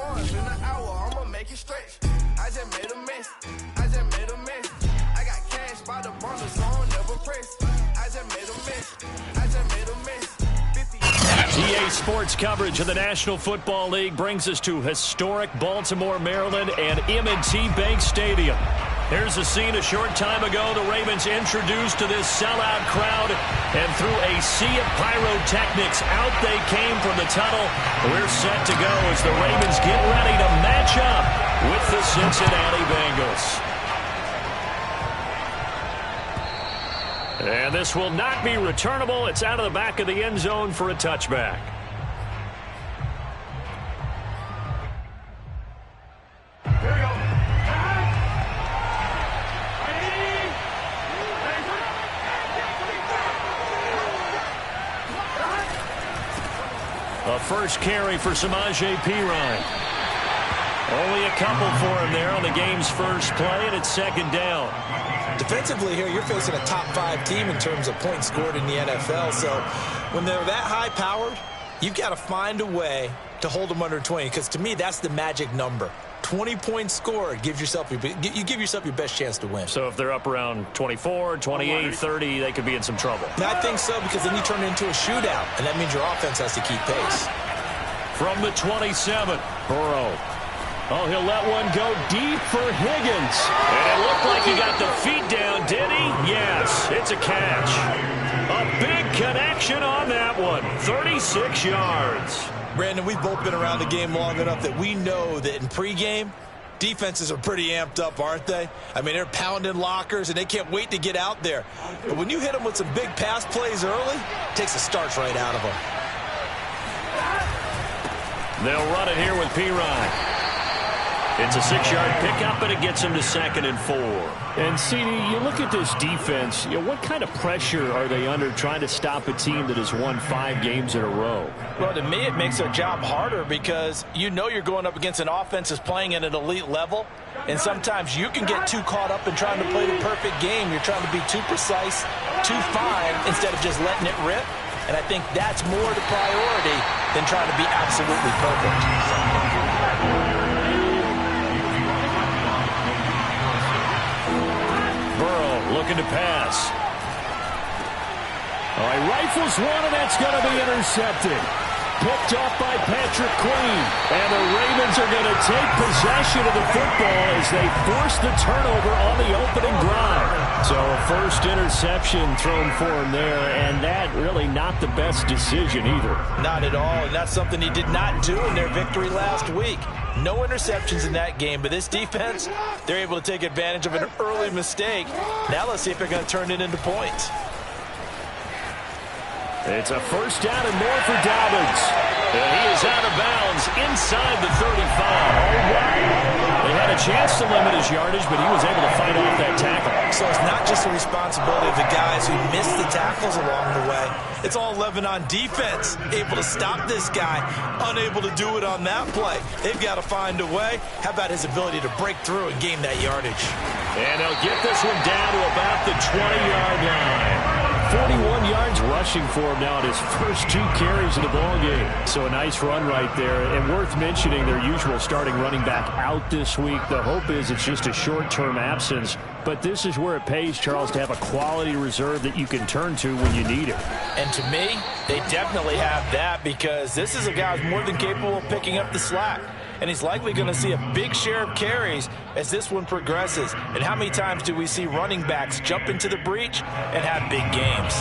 yards in an hour, I'ma make it stretch. I just made a mess. I just made a mess. I got cash by the bundle, so I'll never press. I just made a mess. I just made a mess. EA Sports coverage of the National Football League brings us to historic Baltimore, Maryland, and M&T Bank Stadium. Here's a scene a short time ago. The Ravens introduced to this sellout crowd, and through a sea of pyrotechnics, out they came from the tunnel. We're set to go as the Ravens get ready to match up with the Cincinnati Bengals. And this will not be returnable. It's out of the back of the end zone for a touchback. A first carry for Samaje Perine. Only a couple for him there on the game's first play, and it's second down. Defensively here, you're facing a top-5 team in terms of points scored in the NFL. So when they're that high-powered, you've got to find a way to hold them under 20. Because to me, that's the magic number. 20 points scored, you give yourself your best chance to win. So if they're up around 24, 28, 30, they could be in some trouble. I think so, because then you turn it into a shootout, and that means your offense has to keep pace. From the 27, Burrow. Oh, he'll let one go deep for Higgins. And it looked like he got the feet down, did he? Yes, it's a catch. A big connection on that one. 36 yards. Brandon, we've both been around the game long enough that we know that in pregame, defenses are pretty amped up, aren't they? I mean, they're pounding lockers, and they can't wait to get out there. But when you hit them with some big pass plays early, it takes the starch right out of them. They'll run it here with Perine. It's a 6-yard pickup, and it gets him to 2nd and 4. And, CD, you look at this defense, what kind of pressure are they under trying to stop a team that has won 5 games in a row? Well, to me, it makes their job harder because you know you're going up against an offense that's playing at an elite level, and sometimes you can get too caught up in trying to play the perfect game. You're trying to be too precise, too fine, instead of just letting it rip. And I think that's more the priority than trying to be absolutely perfect. Looking to pass. Oh, he rifles one, and that's going to be intercepted. Picked off by Patrick Queen. And the Ravens are going to take possession of the football as they force the turnover on the opening drive. So a first interception thrown for him there, and that really not the best decision either. Not at all, and that's something he did not do in their victory last week. No interceptions in that game, but this defense, they're able to take advantage of an early mistake. Now let's see if they're going to turn it into points. It's a first down and more for Dobbins. And he is out of bounds inside the 35. They had a chance to limit his yardage, but he was able to fight off that tackle. So it's not just the responsibility of the guys who missed the tackles along the way. It's all Lebanon defense, able to stop this guy, unable to do it on that play. They've got to find a way. How about his ability to break through and gain that yardage? And they'll get this one down to about the 20-yard line. 41 yards rushing for him now at his first 2 carries of the ballgame. So a nice run right there. And worth mentioning, their usual starting running back out this week. The hope is it's just a short-term absence. But this is where it pays, Charles, to have a quality reserve that you can turn to when you need it. And to me, they definitely have that because this is a guy who's more than capable of picking up the slack. And he's likely going to see a big share of carries as this one progresses. And how many times do we see running backs jump into the breach and have big games?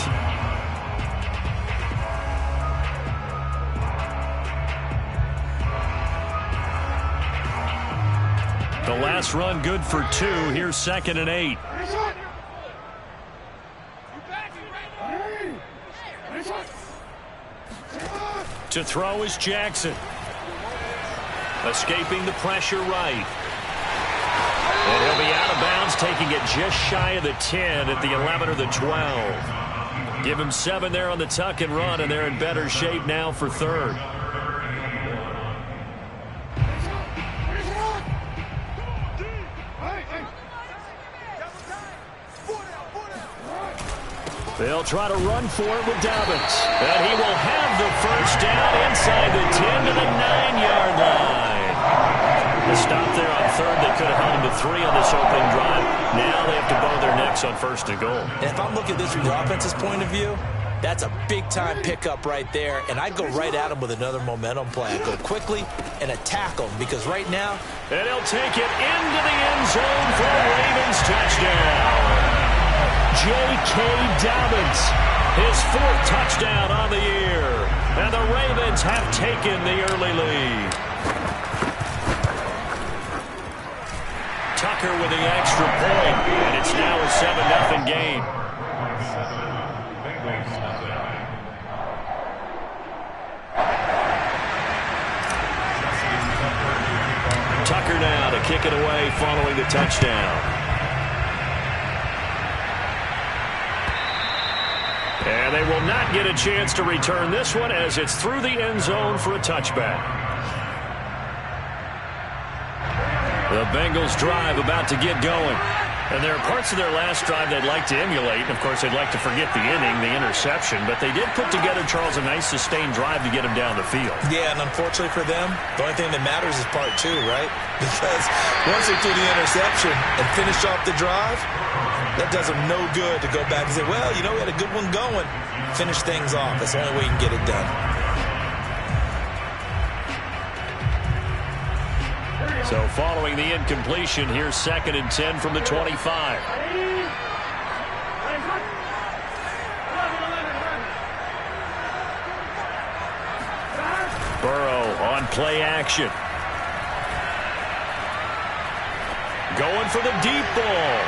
The last run good for 2. Here's 2nd and 8. To throw is Jackson. Escaping the pressure right. And he'll be out of bounds, taking it just shy of the 10 at the 11 or the 12. Give him 7 there on the tuck and run, and they're in better shape now for 3rd. They'll try to run for it with Dobbins. And he will have the first down inside the 10 to the 9-yard line. 3 on this opening drive. Now they have to bow their necks on 1st and goal. And if I'm looking at this from the offense's point of view, that's a big-time pickup right there, and I go right at him with another momentum play. I go quickly and attack him because right now... And he'll take it into the end zone for a Ravens touchdown. J.K. Dobbins, his 4th touchdown on the year. And the Ravens have taken the early lead. Tucker with the extra point, and it's now a 7-0 game. Tucker now to kick it away following the touchdown. And they will not get a chance to return this one as it's through the end zone for a touchback. The Bengals drive about to get going. And there are parts of their last drive they'd like to emulate. And, of course, they'd like to forget the inning, the interception. But they did put together, Charles, a nice sustained drive to get them down the field. Yeah, and unfortunately for them, the only thing that matters is part 2, right? Because once they threw the interception and finished off the drive, that does them no good to go back and say, well, you know, we had a good one going. Finish things off. That's the only way you can get it done. So following the incompletion, here's 2nd and 10 from the 25. Burrow on play action. Going for the deep ball.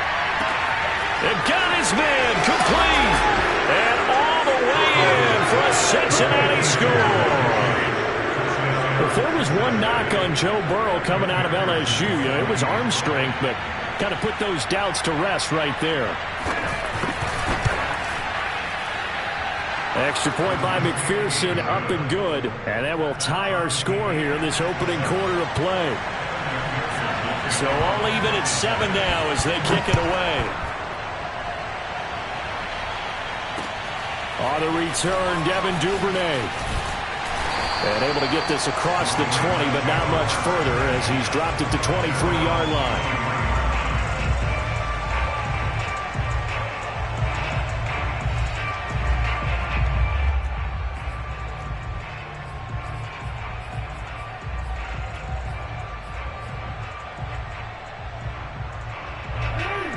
It got his man complete. And all the way in for a Cincinnati score. If there was one knock on Joe Burrow coming out of LSU, it was arm strength, but kind of put those doubts to rest right there. Extra point by McPherson, up and good. And that will tie our score here in this opening quarter of play. So all even at 7 now as they kick it away. On the return, Devin Duvernay. And able to get this across the 20, but not much further as he's dropped it to 23-yard line.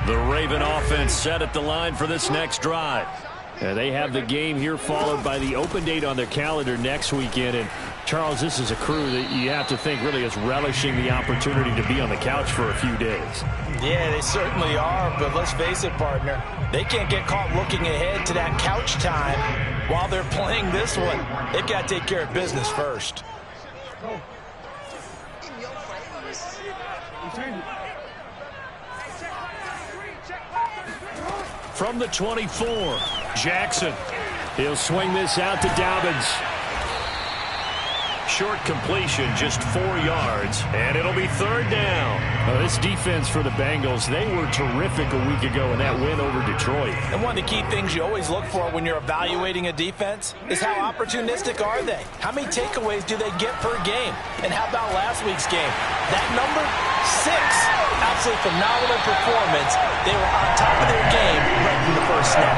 The Raven offense set at the line for this next drive. They have the game here followed by the open date on their calendar next weekend. And, Charles, this is a crew that you have to think really is relishing the opportunity to be on the couch for a few days. Yeah, they certainly are. But let's face it, partner, they can't get caught looking ahead to that couch time while they're playing this one. They've got to take care of business first. From the 24, Jackson. He'll swing this out to Dobbins. Short completion, just 4 yards, and it'll be 3rd down. This defense for the Bengals, they were terrific a week ago in that win over Detroit. And one of the key things you always look for when you're evaluating a defense is how opportunistic are they? How many takeaways do they get per game? And how about last week's game? That number 6, absolutely phenomenal performance. They were on top of their game right from the first snap.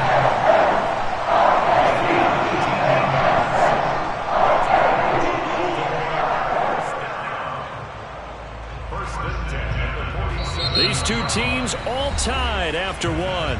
These two teams all tied after one.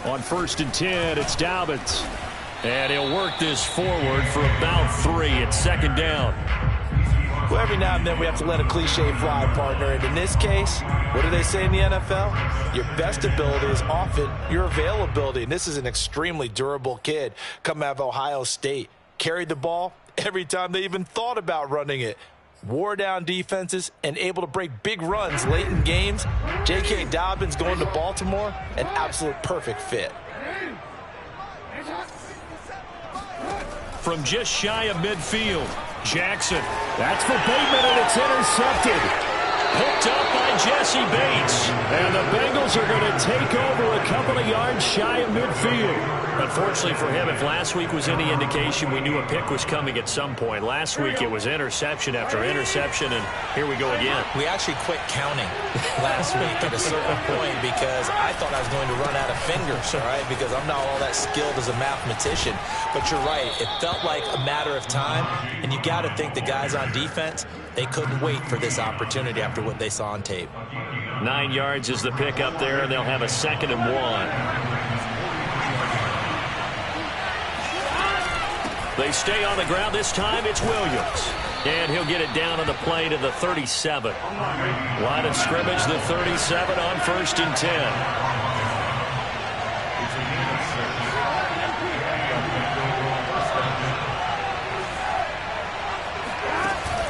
On 1st and 10, it's Dobbins. And he'll work this forward for about 3. It's 2nd down. Well, every now and then we have to let a cliche fly, partner. And in this case, what do they say in the NFL? Your best ability is often your availability. And this is an extremely durable kid coming out of Ohio State. Carried the ball every time they even thought about running it. Wore down defenses and able to break big runs late in games. J.K. Dobbins going to Baltimore, an absolute perfect fit. From just shy of midfield, Jackson. That's for Bateman, and it's intercepted. Picked up by Jesse Bates. And the Bengals are going to take over a couple of yards shy of midfield. Unfortunately for him, if last week was any indication, we knew a pick was coming at some point. Last week it was interception after interception, and here we go again. We actually quit counting last week at a certain point because I thought I was going to run out of fingers, all right, because I'm not all that skilled as a mathematician. But you're right. It felt like a matter of time, and you got to think the guys on defense, they couldn't wait for this opportunity after what they saw on tape. 9 yards is the pick up there, and they'll have a 2nd and 1. They stay on the ground. This time it's Williams. And he'll get it down on the play to the 37. Line of scrimmage, the 37 on 1st and 10.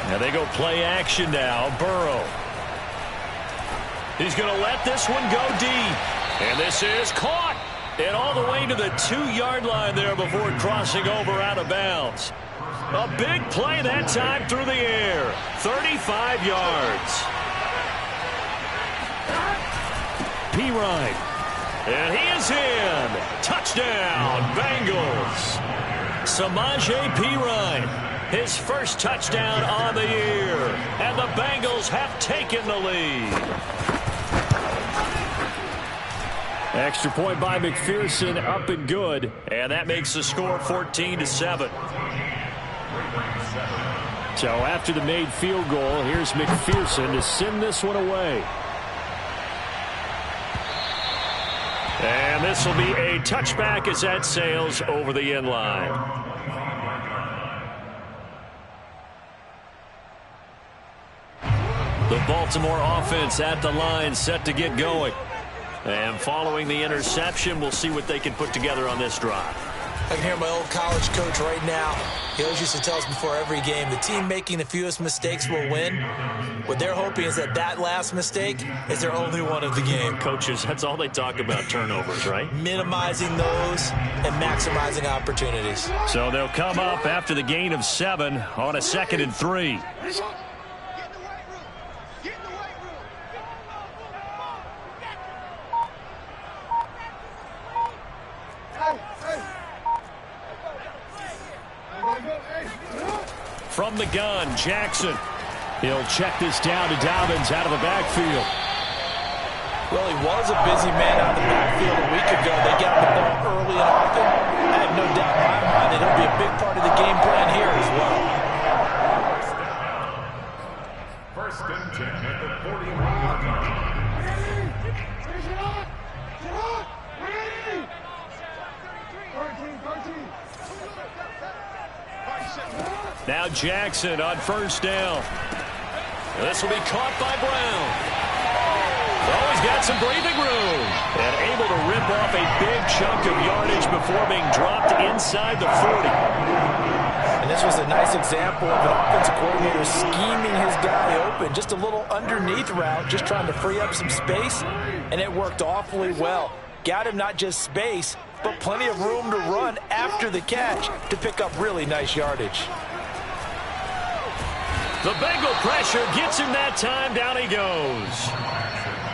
Now they go play action now. Burrow. He's going to let this one go deep. And this is caught. And all the way to the 2-yard line there before crossing over out of bounds. A big play that time through the air. 35 yards. Pirine. And he is in. Touchdown, Bengals. Samaje Perine. His first touchdown on the year. And the Bengals have taken the lead. Extra point by McPherson, up and good. And that makes the score 14-7. So after the made field goal, here's McPherson to send this one away. And this will be a touchback as that sails over the end line. The Baltimore offense at the line, set to get going. And following the interception, we'll see what they can put together on this drive. I can hear my old college coach right now. He always used to tell us before every game, the team making the fewest mistakes will win. What they're hoping is that that last mistake is their only one of the game. Coaches, that's all they talk about, turnovers, right? Minimizing those and maximizing opportunities. So they'll come up after the gain of 7 on a 2nd and 3. From the gun, Jackson. He'll check this down to Dobbins out of the backfield. Well, he was a busy man out of the backfield a week ago. They got the ball early and often. I have no doubt in my mind that he'll be a big part of the game plan here as well. 1st and 10 at the 41-yard line. Now Jackson on 1st down. This will be caught by Brown. Oh, he's got some breathing room. And able to rip off a big chunk of yardage before being dropped inside the 40. And this was a nice example of an offensive coordinator scheming his guy open. Just a little underneath route, just trying to free up some space. And it worked awfully well. Got him not just space, but plenty of room to run after the catch to pick up really nice yardage. The Bengal pressure gets him that time. Down he goes.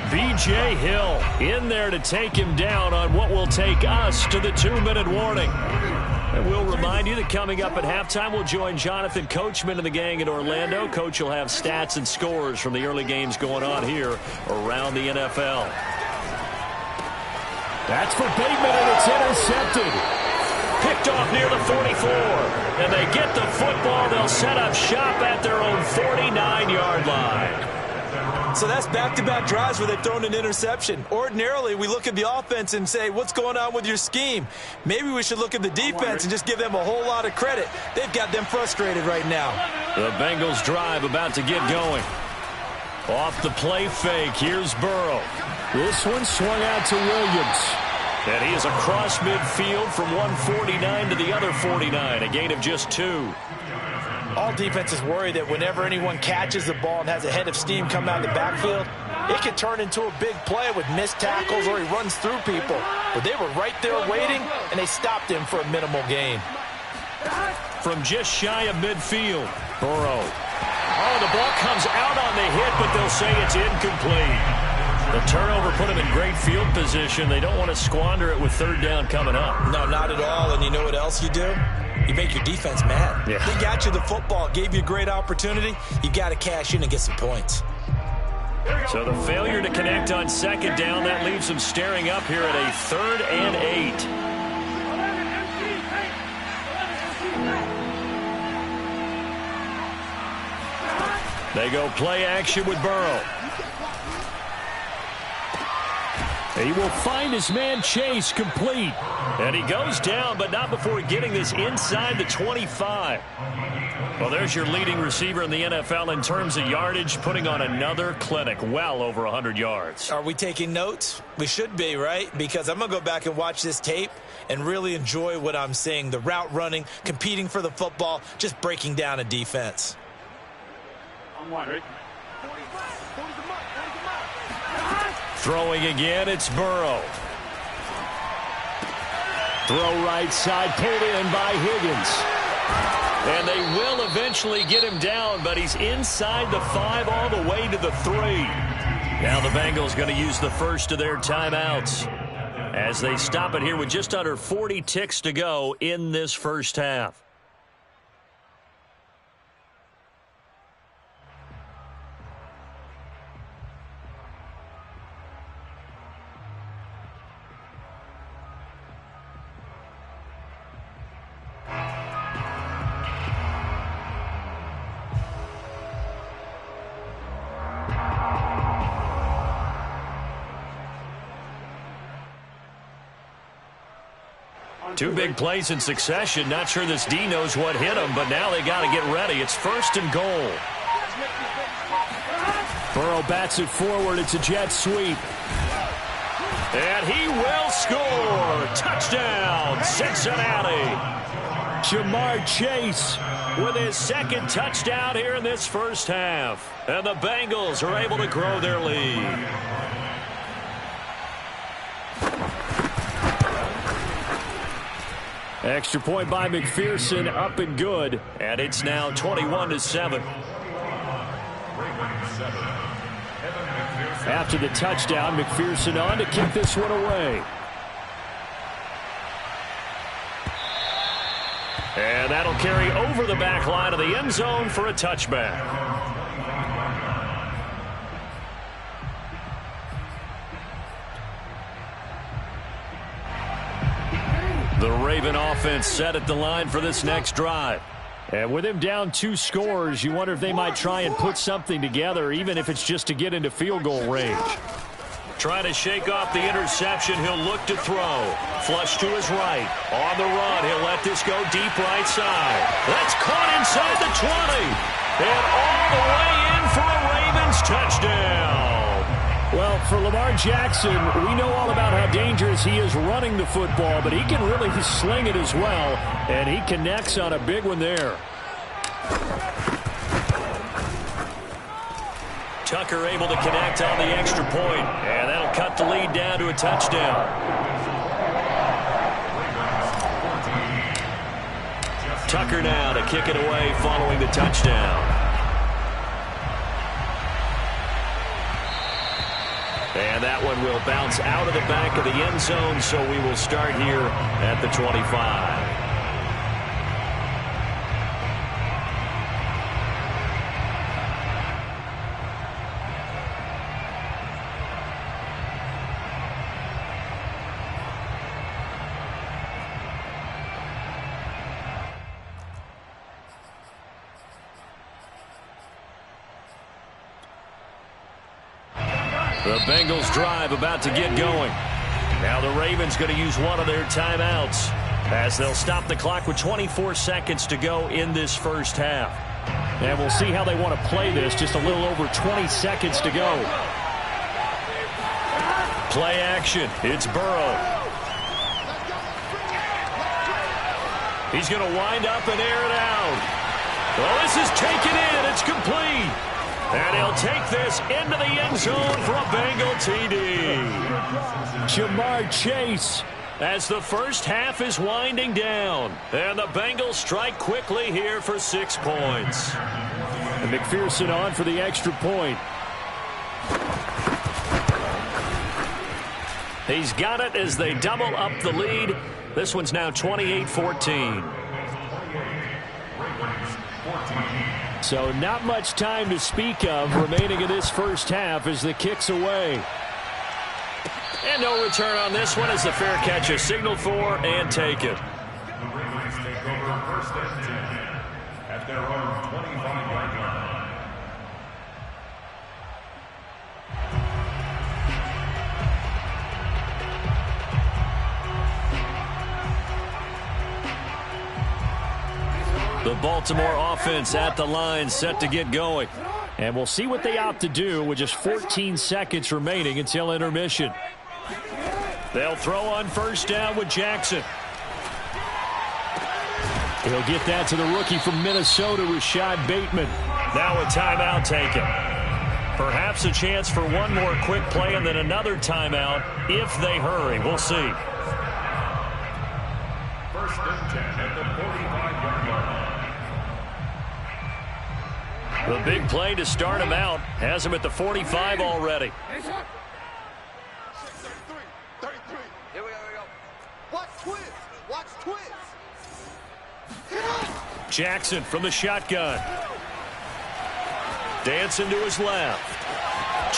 B.J. Hill in there to take him down on what will take us to the 2-minute warning. And we'll remind you that coming up at halftime, we'll join Jonathan Coachman and the gang in Orlando. Coach will have stats and scores from the early games going on here around the NFL. That's for Bateman, and it's intercepted. Picked off near the 44. And they get the football. They'll set up shop at their own 49-yard line. So that's back-to-back drives where they've thrown an interception. Ordinarily, we look at the offense and say, what's going on with your scheme? Maybe we should look at the defense and just give them a whole lot of credit. They've got them frustrated right now. The Bengals drive about to get going. Off the play fake, here's Burrow. This one swung out to Williams. And he is across midfield from 149 to the other 49, a gain of just 2. All defenses worry that whenever anyone catches the ball and has a head of steam come out of the backfield, it can turn into a big play with missed tackles or he runs through people. But they were right there waiting, and they stopped him for a minimal gain. From just shy of midfield, Burrow. Oh, the ball comes out on the hit, but they'll say it's incomplete. The turnover put them in great field position. They don't want to squander it with third down coming up. No, not at all. And you know what else you do? You make your defense mad. Yeah. They got you the football, gave you a great opportunity. You got to cash in and get some points. So the failure to connect on second down, that leaves them staring up here at a 3rd and 8. They go play action with Burrow. He will find his man Chase complete. And he goes down, but not before getting this inside the 25. Well, there's your leading receiver in the NFL in terms of yardage, putting on another clinic, well over 100 yards. Are we taking notes? We should be, right? Because I'm going to go back and watch this tape and really enjoy what I'm seeing. The route running, competing for the football, just breaking down a defense. Throwing again, it's Burrow. Throw right side, pulled in by Higgins. And they will eventually get him down, but he's inside the 5 all the way to the 3. Now the Bengals going to use the first of their timeouts as they stop it here with just under 40 ticks to go in this first half. Two big plays in succession. Not sure this D knows what hit him, but now they got to get ready. It's 1st and goal. Burrow bats it forward. It's a jet sweep. And he will score. Touchdown, Cincinnati. Jamar Chase with his 2nd touchdown here in this first half. And the Bengals are able to grow their lead. Extra point by McPherson, up and good. And it's now 21-7. After the touchdown, McPherson on to kick this one away. And that'll carry over the back line of the end zone for a touchback. The Raven offense set at the line for this next drive. And with him down 2 scores, you wonder if they might try and put something together, even if it's just to get into field goal range. Trying to shake off the interception. He'll look to throw. Flush to his right. On the run. He'll let this go deep right side. That's caught inside the 20. And all the way in for a Ravens touchdown. Well, for Lamar Jackson, we know all about how dangerous he is running the football, but he can really sling it as well, and he connects on a big one there. Tucker able to connect on the extra point, and that'll cut the lead down to a touchdown. Tucker now to kick it away following the touchdown. And that one will bounce out of the back of the end zone, so we will start here at the 25. The Bengals drive about to get going. Now the Ravens going to use one of their timeouts as they'll stop the clock with 24 seconds to go in this first half. And we'll see how they want to play this. Just a little over 20 seconds to go. Play action. It's Burrow. He's going to wind up and air it out. Well, this is taken in. It's complete. And he'll take this into the end zone for a Bengal TD. Jamar Chase as the first half is winding down. And the Bengals strike quickly here for 6 points. And McPherson on for the extra point. He's got it as they double up the lead. This one's now 28-14. So not much time to speak of remaining in this first half as the kick's away. And no return on this one as the fair catch is signaled for and taken. The Ravens take over first and 10 at their own 25-yard line. The Baltimore offense at the line, set to get going. And we'll see what they opt to do with just 14 seconds remaining until intermission. They'll throw on first down with Jackson. He'll get that to the rookie from Minnesota, Rashad Bateman. Now a timeout taken. Perhaps a chance for one more quick play and then another timeout if they hurry. We'll see. First and 10 at the 45-yard line. The big play to start him out has him at the 45 already. 33. Here we go. Watch twist. Watch twist. Jackson from the shotgun. Dancing to his left.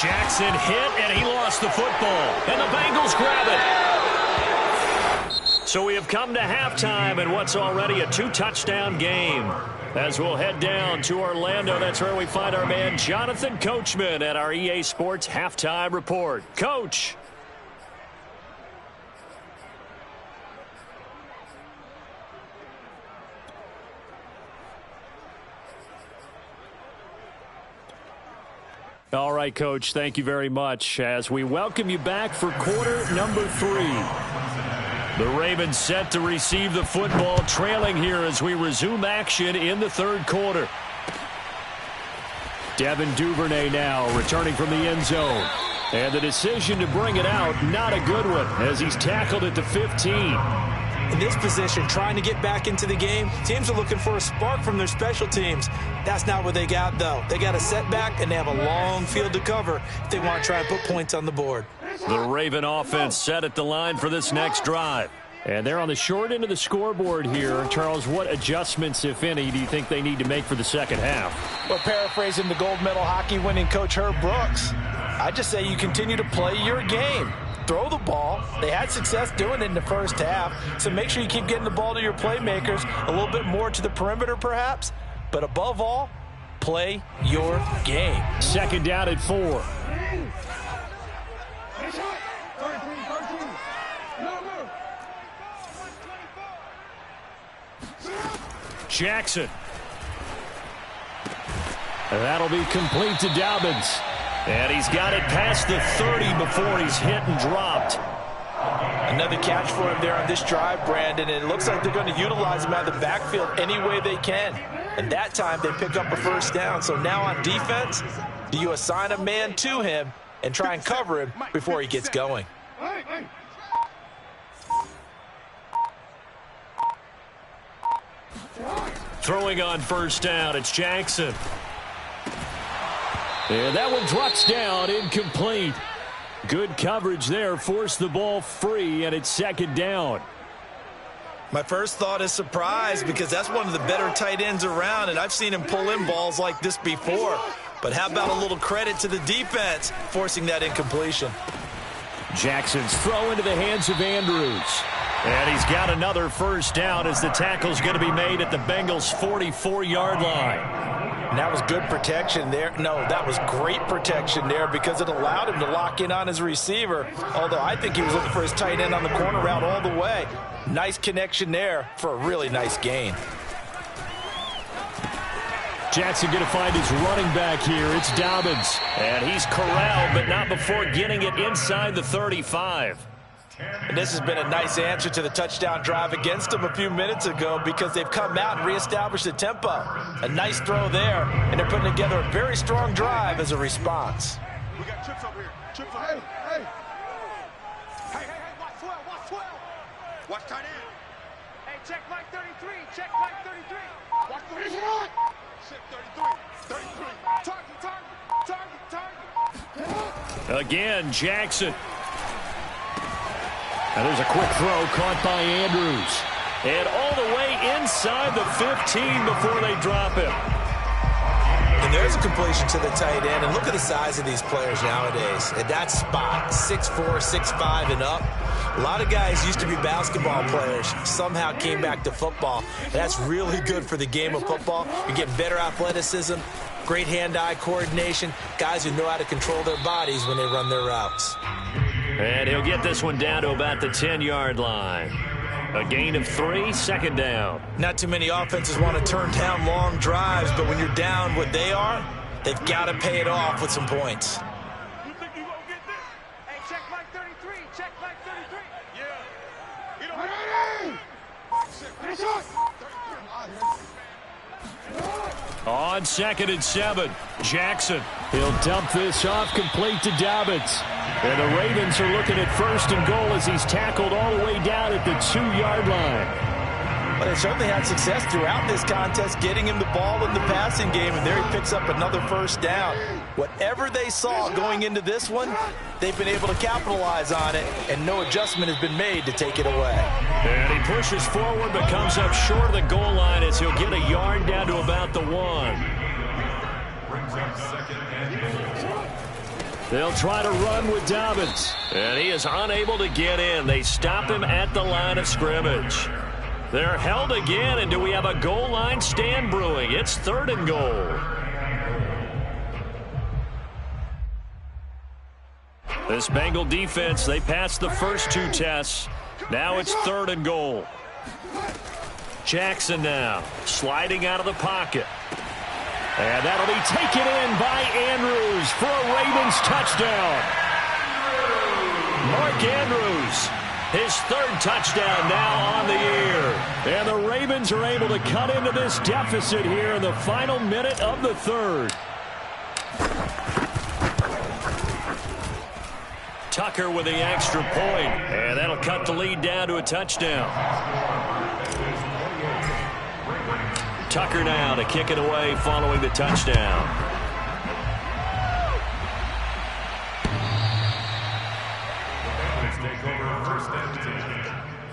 Jackson hit, and he lost the football. And the Bengals grab it. So we have come to halftime in what's already a 2-touchdown game. As we'll head down to Orlando, that's where we find our man Jonathan Coachman at our EA Sports Halftime Report. Coach. All right, Coach, thank you very much as we welcome you back for quarter number 3. The Ravens set to receive the football, trailing here as we resume action in the third quarter. Devin Duvernay now returning from the end zone. And the decision to bring it out, not a good one, as he's tackled at the 15. In this position, trying to get back into the game, teams are looking for a spark from their special teams. That's not what they got, though. They got a setback, and they have a long field to cover if they want to try and put points on the board. The Raven offense set at the line for this next drive. And they're on the short end of the scoreboard here. Charles, what adjustments, if any, do you think they need to make for the second half? Well, paraphrasing the gold medal hockey winning coach Herb Brooks, I just say you continue to play your game. Throw the ball. They had success doing it in the first half, so make sure you keep getting the ball to your playmakers, a little bit more to the perimeter perhaps, but above all, play your game. Second down at 4. Jackson. And that'll be complete to Dobbins. And he's got it past the 30 before he's hit and dropped. Another catch for him there on this drive, Brandon, and it looks like they're going to utilize him out of the backfield any way they can. And that time they pick up a first down. So now on defense, do you assign a man to him and try and cover him before he gets going? Throwing on first down, it's Jackson. And that one drops down, incomplete. Good coverage there, forced the ball free, and it's second down. My first thought is surprise because that's one of the better tight ends around, and I've seen him pull in balls like this before. But how about a little credit to the defense forcing that incompletion? Jackson's throw into the hands of Andrews. And he's got another first down as the tackle's going to be made at the Bengals' 44-yard line. And that was good protection there. No, that was great protection there because it allowed him to lock in on his receiver, although I think he was looking for his tight end on the corner route all the way. Nice connection there for a really nice gain. Jackson going to find his running back here. It's Dobbins. And he's corralled, but not before getting it inside the 35. And this has been a nice answer to the touchdown drive against them a few minutes ago because they've come out and reestablished the tempo. A nice throw there, and they're putting together a very strong drive as a response. We got chips over here. Chips over here. Hey, watch 12, watch 12. Watch tight end. Hey, check Mike 33. Check Mike 33. Watch 33. Check 33. 33. Target, target, target, target. Again, Jackson. And there's a quick throw caught by Andrews. And all the way inside the 15 before they drop him. And there's a completion to the tight end. And look at the size of these players nowadays. At that spot, 6'4", 6'5", and up. A lot of guys used to be basketball players, somehow came back to football. That's really good for the game of football. You're getting better athleticism, great hand-eye coordination, guys who know how to control their bodies when they run their routes. And he'll get this one down to about the 10-yard line. A gain of 3, second down. Not too many offenses want to turn down long drives, but when you're down what they are, they've got to pay it off with some points. You think you gonna get this? Hey, check Mike 33. Check Mike 33. Yeah. He don't ready. Check 33. On 2nd and 7, Jackson. He'll dump this off complete to Dobbins. And the Ravens are looking at 1st and goal as he's tackled all the way down at the 2-yard line. But they certainly had success throughout this contest getting him the ball in the passing game, and there he picks up another 1st down. Whatever they saw going into this one, they've been able to capitalize on it, and no adjustment has been made to take it away. And he pushes forward but comes up short of the goal line as he'll get a yard down to about the 1. Brings up 2nd and goal. They'll try to run with Dobbins. And he is unable to get in. They stop him at the line of scrimmage. They're held again, and do we have a goal line stand brewing? It's 3rd and goal. This Bengal defense, they passed the first 2 tests. Now it's 3rd and goal. Jackson now sliding out of the pocket. And that'll be taken in by Andrews for a Ravens touchdown. Mark Andrews, his 3rd touchdown now on the year. And the Ravens are able to cut into this deficit here in the final minute of the 3rd. Tucker with the extra point. And that'll cut the lead down to a touchdown. Tucker now to kick it away following the touchdown. Let's take over 1st and 10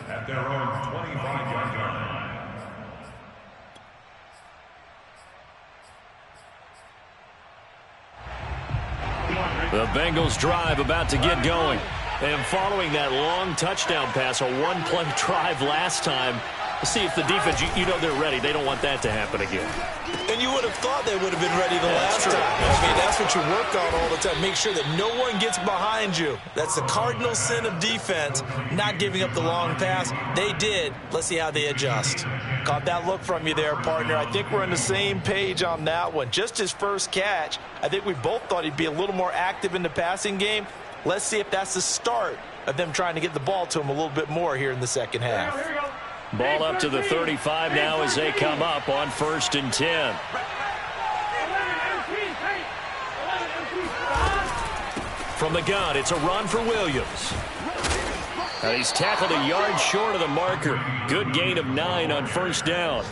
at their own 25-yard line. The Bengals drive about to get going. And following that long touchdown pass, a 1-play drive last time, see if the defense, you know they're ready. They don't want that to happen again. And you would have thought they would have been ready the last time. I mean, that's what you work on all the time. Make sure that no one gets behind you. That's the cardinal sin of defense, not giving up the long pass. They did. Let's see how they adjust. Caught that look from you there, partner. I think we're on the same page on that one. Just his first catch, I think we both thought he'd be a little more active in the passing game. Let's see if that's the start of them trying to get the ball to him a little bit more here in the second half. Ball up to the 35 now as they come up on 1st and 10. From the gun, it's a run for Williams. And he's tackled a yard short of the marker. Good gain of 9 on 1st down.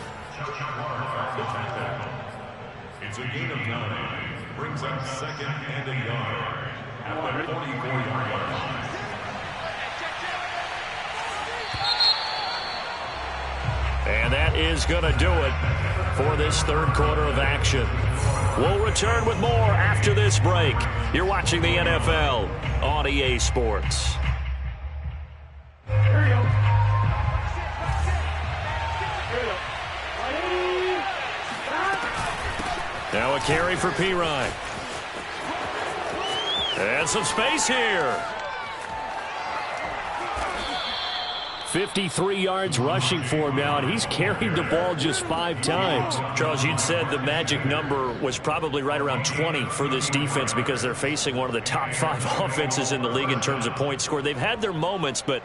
It's a gain of 9. Brings up 2nd and a yard at the 44-yard line. And that is going to do it for this 3rd quarter of action. We'll return with more after this break. You're watching the NFL on EA Sports. Now a carry for Pirine. And some space here. 53 yards rushing for him now, and he's carried the ball just 5 times. Charles, you'd said the magic number was probably right around 20 for this defense because they're facing one of the top 5 offenses in the league in terms of points scored. They've had their moments, but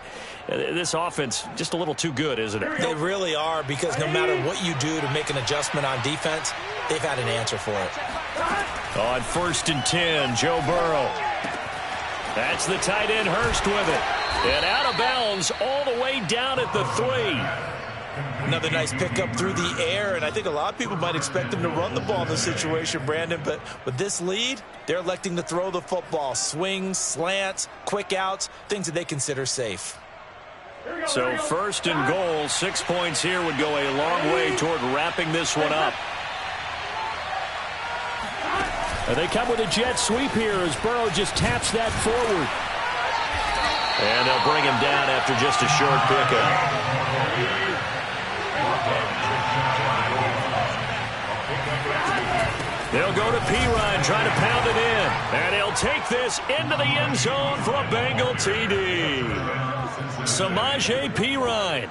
this offense just a little too good, isn't it? They really are, because no matter what you do to make an adjustment on defense, they've had an answer for it. On 1st and 10, Joe Burrow. That's the tight end, Hurst, with it. And out of bounds all the way down at the 3. Another nice pickup through the air, and I think a lot of people might expect them to run the ball in this situation, Brandon, but with this lead, they're electing to throw the football. Swings, slants, quick outs, things that they consider safe. So first and goal, 6 points here would go a long way toward wrapping this one up. And they come with a jet sweep here as Burrow just taps that forward. And they'll bring him down after just a short pickup. They'll go to Perine, trying to pound it in. And he'll take this into the end zone for a Bengal TD. Samaje Perine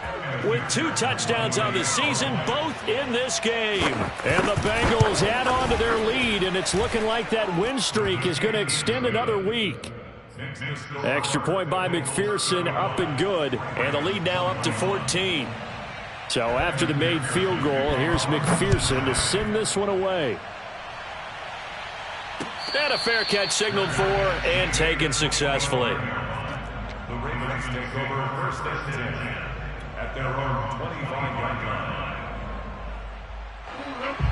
with 2 touchdowns on the season, both in this game. And the Bengals add on to their lead, and it's looking like that win streak is going to extend another week. Extra point by McPherson, up and good. And the lead now up to 14. So after the made field goal, here's McPherson to send this one away. And a fair catch signaled for and taken successfully. The Ravens take over first and 10 at their own 25-yard line.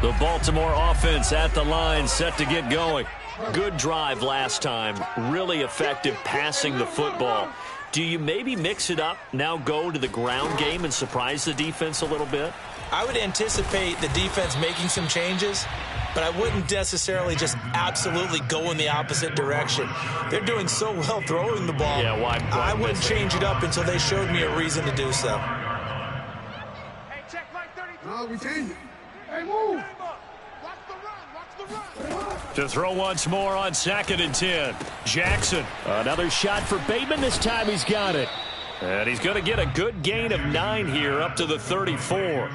The Baltimore offense at the line, set to get going. Good drive last time. Really effective passing the football. Do you maybe mix it up, now go to the ground game and surprise the defense a little bit? I would anticipate the defense making some changes, but I wouldn't necessarily just absolutely go in the opposite direction. They're doing so well throwing the ball. Yeah, why I wouldn't change it up until they showed me a reason to do so. Hey, check right 33. No, we change it. Hey, move. Watch the run. Watch the run. To throw once more on 2nd and 10. Jackson. Another shot for Bateman. This time he's got it. And he's going to get a good gain of 9 here up to the 34.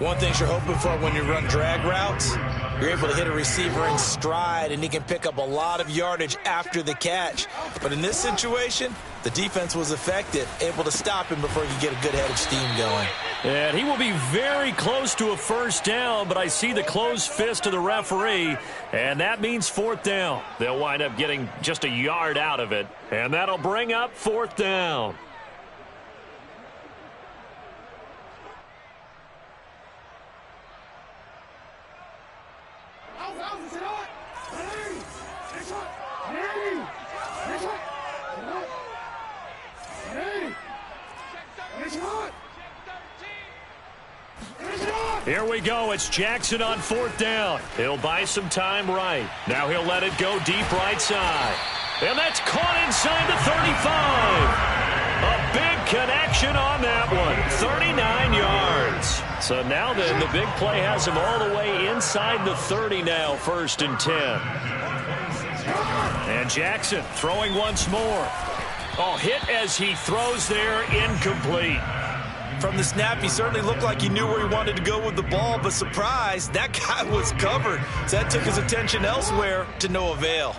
One thing you're hoping for when you run drag routes, you're able to hit a receiver in stride, and he can pick up a lot of yardage after the catch. But in this situation, the defense was effective, able to stop him before he could get a good head of steam going. And he will be very close to a first down, but I see the closed fist of the referee, and that means 4th down. They'll wind up getting just a yard out of it, and that'll bring up 4th down. Here we go. It's Jackson on 4th down. He'll buy some time right. Now he'll let it go deep right side. And that's caught inside the 35. A big connection on that one. 39 yards. So now then, the big play has him all the way inside the 30 now, 1st and 10. And Jackson throwing once more. Oh, hit as he throws there, incomplete. From the snap, he certainly looked like he knew where he wanted to go with the ball, but surprise, that guy was covered. So that took his attention elsewhere to no avail.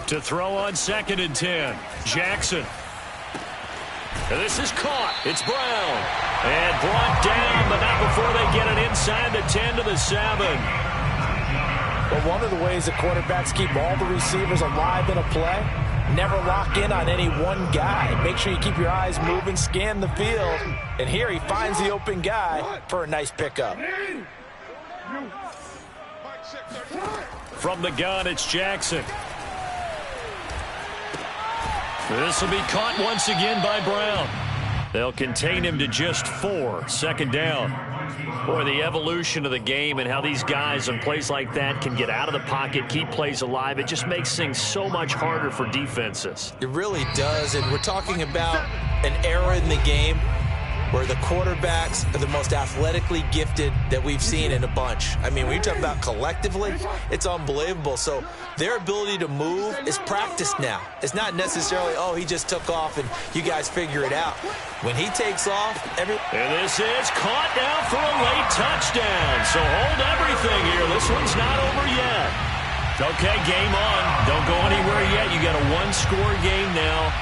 To throw on 2nd and 10. Jackson. And this is caught. It's Brown. And brought down, but not before they get it inside the 10 to the 7. Well, one of the ways that quarterbacks keep all the receivers alive in a play, never lock in on any one guy. Make sure you keep your eyes moving, scan the field. And here he finds the open guy for a nice pickup. From the gun, it's Jackson. This will be caught once again by Brown. They'll contain him to just 4. 2nd down. Boy, the evolution of the game and how these guys on plays like that can get out of the pocket, keep plays alive, it just makes things so much harder for defenses. It really does, and we're talking about an era in the game where the quarterbacks are the most athletically gifted that we've seen in a bunch. I mean, when you talk about collectively, it's unbelievable. So their ability to move is practiced now. It's not necessarily, oh, he just took off and you guys figure it out. When he takes off, And this is caught now for a late touchdown. So hold everything here. This one's not over yet. Okay, game on. Don't go anywhere yet. You got a 1-score game now.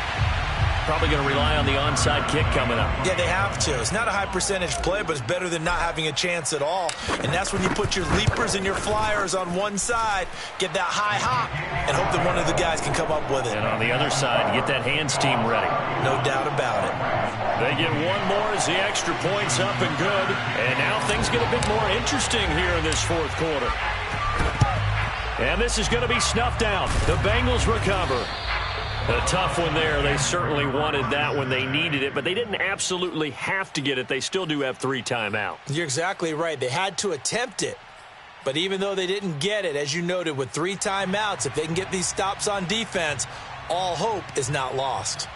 probably going to rely on the onside kick coming up. Yeah, they have to. It's not a high percentage play, but it's better than not having a chance at all. And that's when you put your leapers and your flyers on one side, get that high hop, and hope that one of the guys can come up with it. And on the other side, get that hands team ready. No doubt about it. They get one more as the extra point's up and good. And now things get a bit more interesting here in this fourth quarter. And this is going to be snuffed out. The Bengals recover. A tough one there. They certainly wanted that when they needed it, but they didn't absolutely have to get it. They still do have 3 timeouts. You're exactly right. They had to attempt it. But even though they didn't get it, as you noted, with 3 timeouts, if they can get these stops on defense, all hope is not lost.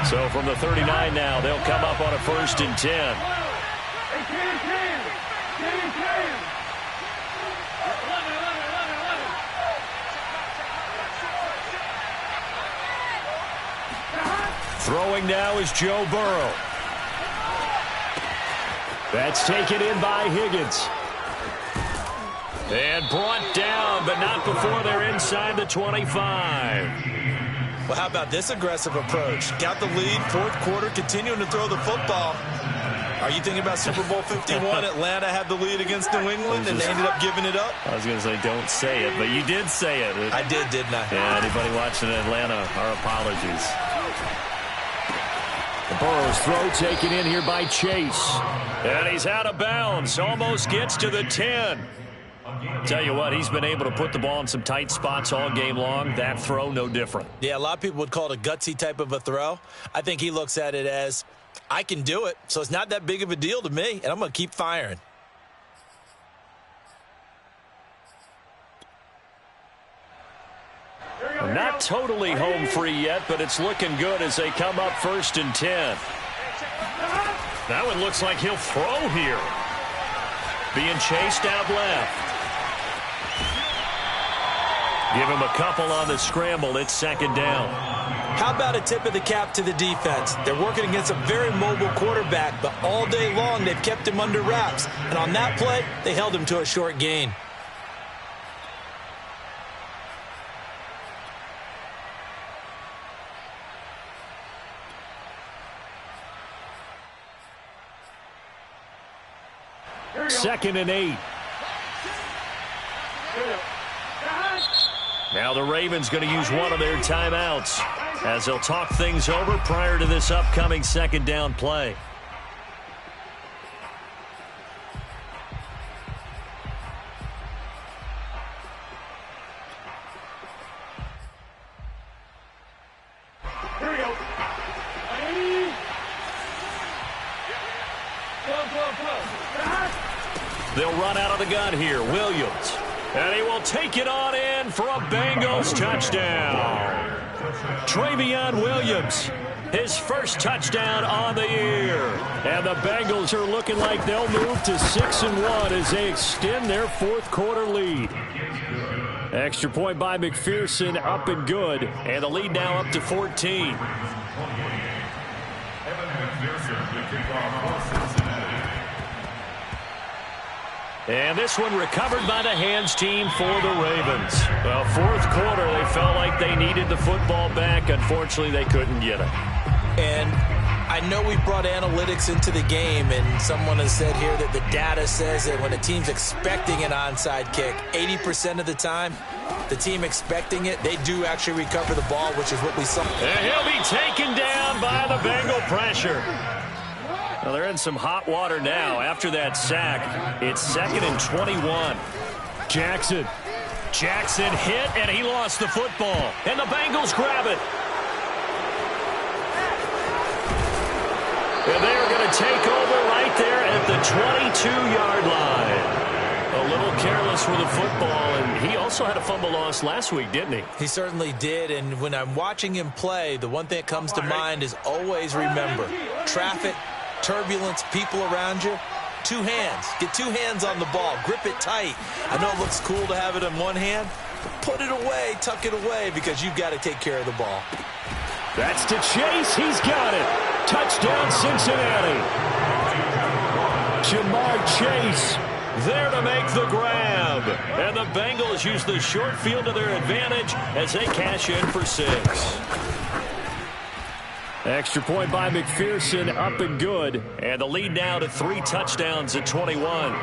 So from the 39 now, they'll come up on a 1st and 10. Throwing now is Joe Burrow. That's taken in by Higgins. And brought down, but not before they're inside the 25. Well, how about this aggressive approach? Got the lead, 4th quarter, continuing to throw the football. Are you thinking about Super Bowl 51? Atlanta had the lead against New England, and they ended up giving it up? I was going to say, don't say it, but you did say it. I did, didn't I? Yeah, anybody watching Atlanta, our apologies. The Burrow's throw taken in here by Chase. And he's out of bounds. Almost gets to the 10. Tell you what, he's been able to put the ball in some tight spots all game long. That throw, no different. Yeah, a lot of people would call it a gutsy type of a throw. I think he looks at it as, I can do it, so it's not that big of a deal to me, and I'm going to keep firing. Not totally home free yet, but it's looking good as they come up 1st and 10. That one looks like he'll throw here. Being chased out left. Give him a couple on the scramble. It's 2nd down. How about a tip of the cap to the defense? They're working against a very mobile quarterback, but all day long they've kept him under wraps. And on that play, they held him to a short gain. Second and 8. Now the Ravens going to use one of their timeouts as they'll talk things over prior to this upcoming 2nd down play. Here we go. They'll run out of the gun here. Williams. And he will take it on in for a Bengals touchdown. Travion Williams, his first touchdown on the year. And the Bengals are looking like they'll move to 6-1 as they extend their 4th quarter lead. Extra point by McPherson, up and good. And the lead now up to 14. And this one recovered by the hands team for the Ravens. Well, 4th quarter, they felt like they needed the football back. Unfortunately, they couldn't get it. And I know we brought analytics into the game, and someone has said here that the data says that when a team's expecting an onside kick, 80% of the time, the team expecting it, they do actually recover the ball, which is what we saw. And he'll be taken down by the Bengal pressure. Well, they're in some hot water now. After that sack, it's 2nd and 21. Jackson hit, and he lost the football. And the Bengals grab it. And they're going to take over right there at the 22-yard line. A little careless with the football, and he also had a fumble loss last week, didn't he? He certainly did, and when I'm watching him play, the one thing that comes to mind is always remember, traffic, turbulence, people around you, 2 hands. Get 2 hands on the ball. Grip it tight. I know it looks cool to have it in one hand, but put it away, tuck it away, because you've got to take care of the ball. That's to Chase. He's got it. Touchdown, Cincinnati. Jamar Chase there to make the grab. And the Bengals use the short field to their advantage as they cash in for 6. Extra point by McPherson, up and good. And the lead now to 3 touchdowns at 21.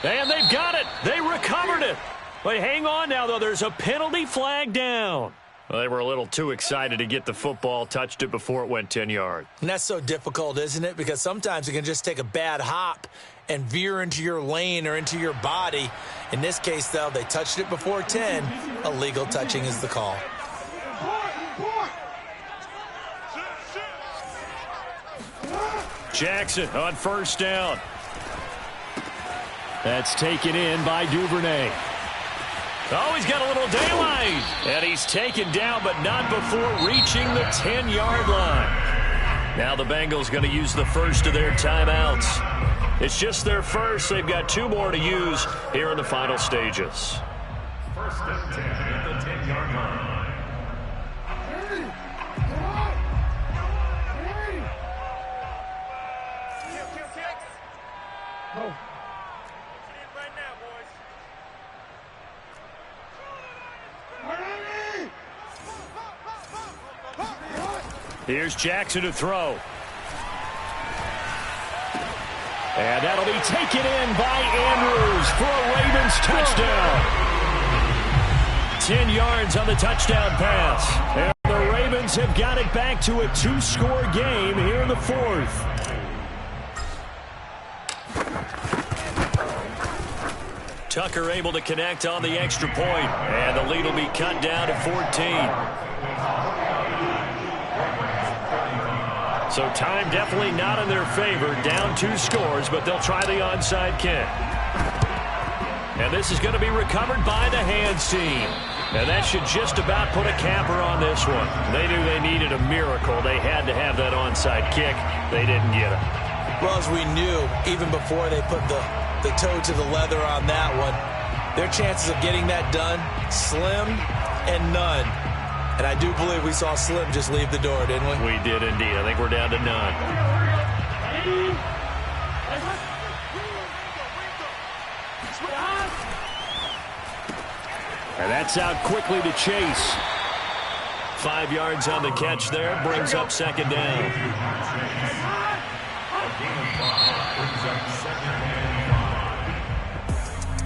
And they've got it. They recovered it. But hang on now, though. There's a penalty flag down. Well, they were a little too excited to get the football, touched it before it went 10 yards. And that's so difficult, isn't it? Because sometimes it can just take a bad hop and veer into your lane or into your body. In this case, though, they touched it before 10. Illegal touching is the call. Jackson on first down. That's taken in by Duvernay. Oh, he's got a little daylight. And he's taken down, but not before reaching the 10-yard line. Now the Bengals going to use the first of their timeouts. It's just their first. They've got 2 more to use here in the final stages. First and 10 at the 10-yard line. Here's Jackson to throw. And that'll be taken in by Andrews for a Ravens touchdown. 10 yards on the touchdown pass. And the Ravens have got it back to a 2-score game here in the 4th. Tucker able to connect on the extra point. And the lead will be cut down to 14. So time definitely not in their favor. Down 2 scores, but they'll try the onside kick. And this is going to be recovered by the hands team. And that should just about put a capper on this one. They knew they needed a miracle. They had to have that onside kick. They didn't get it. Well, as we knew, even before they put the toe to the leather on that one, their chances of getting that done, slim and none. And I do believe we saw Slim just leave the door, didn't we? We did indeed. I think we're down to none. And that's out quickly to Chase. 5 yards on the catch there. Brings up second down.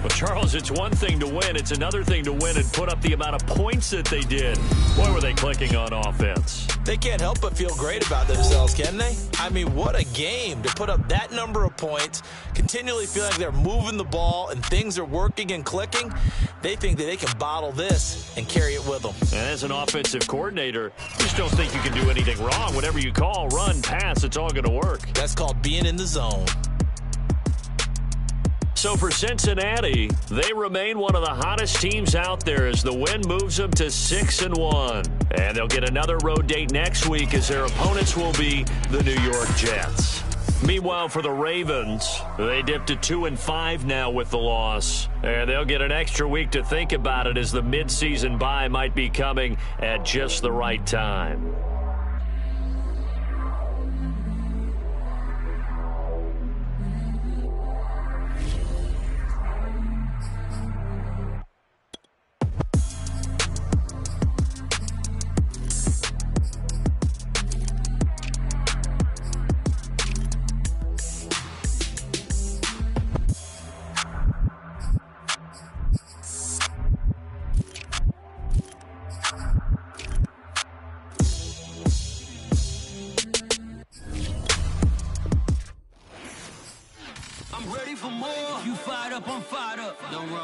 Well, Charles, it's one thing to win. It's another thing to win and put up the amount of points that they did. Boy, were they clicking on offense. They can't help but feel great about themselves, can they? I mean, what a game to put up that number of points, continually feel like they're moving the ball and things are working and clicking. They think that they can bottle this and carry it with them. And as an offensive coordinator, you just don't think you can do anything wrong. Whatever you call, run, pass, it's all going to work. That's called being in the zone. So for Cincinnati, they remain one of the hottest teams out there as the win moves them to 6-1. And they'll get another road date next week as their opponents will be the New York Jets. Meanwhile, for the Ravens, they dipped to 2-5 now with the loss. And they'll get an extra week to think about it as the midseason bye might be coming at just the right time.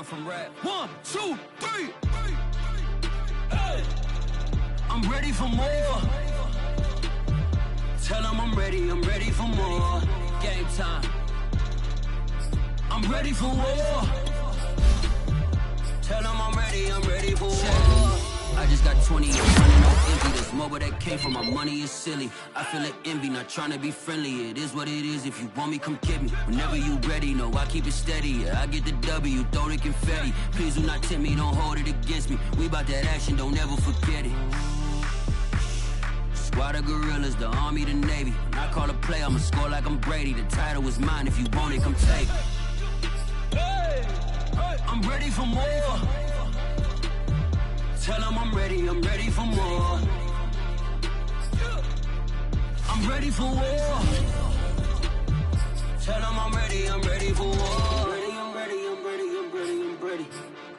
From rap. 1, 2, 3. Hey. I'm ready for more. Tell them I'm ready for more. Game time. I'm ready for war. Tell them I'm ready for war. I just got 20 years running on empty. This mobile that came from my money is silly. I feel like envy, not trying to be friendly. It is what it is. If you want me, come get me. Whenever you ready, no, I keep it steady. Yeah, I get the W, throw the confetti. Please do not tempt me, don't hold it against me. We about that action, don't ever forget it. Squad Squad of gorillas, the Army, the Navy. When I call a play, I'ma score like I'm Brady. The title is mine, if you want it, come take it. I'm ready for more. Tell them I'm ready for more. I'm ready for war. Tell them I'm ready for war.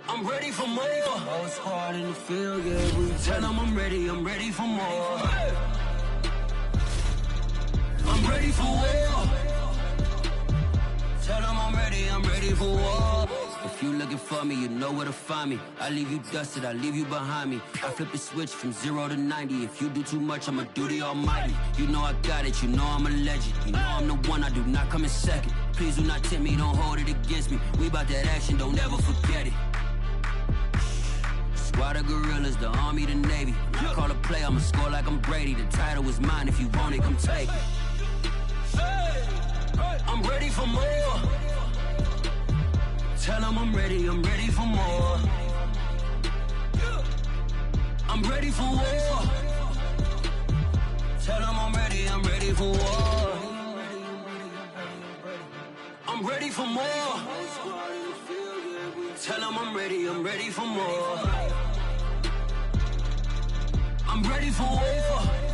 I'm ready for more. Whole squad in the field, yeah. We tell them I'm ready for more. I'm ready for war. Tell them I'm ready for war. If you looking for me, you know where to find me. I leave you dusted, I leave you behind me. I flip the switch from 0 to 90. If you do too much, I'ma do the almighty. You know I got it, you know I'm a legend. You know I'm the one, I do not come in second. Please do not tempt me, don't hold it against me. We about that action, don't ever forget it. Squad of gorillas, the Army, the Navy. When I call a play, I'ma score like I'm Brady. The title is mine, if you want it, come take it. I'm ready for more. Tell them I'm ready for more. I'm ready for war. Tell them I'm ready for war. I'm ready for more. Tell them I'm ready for more. I'm ready for war.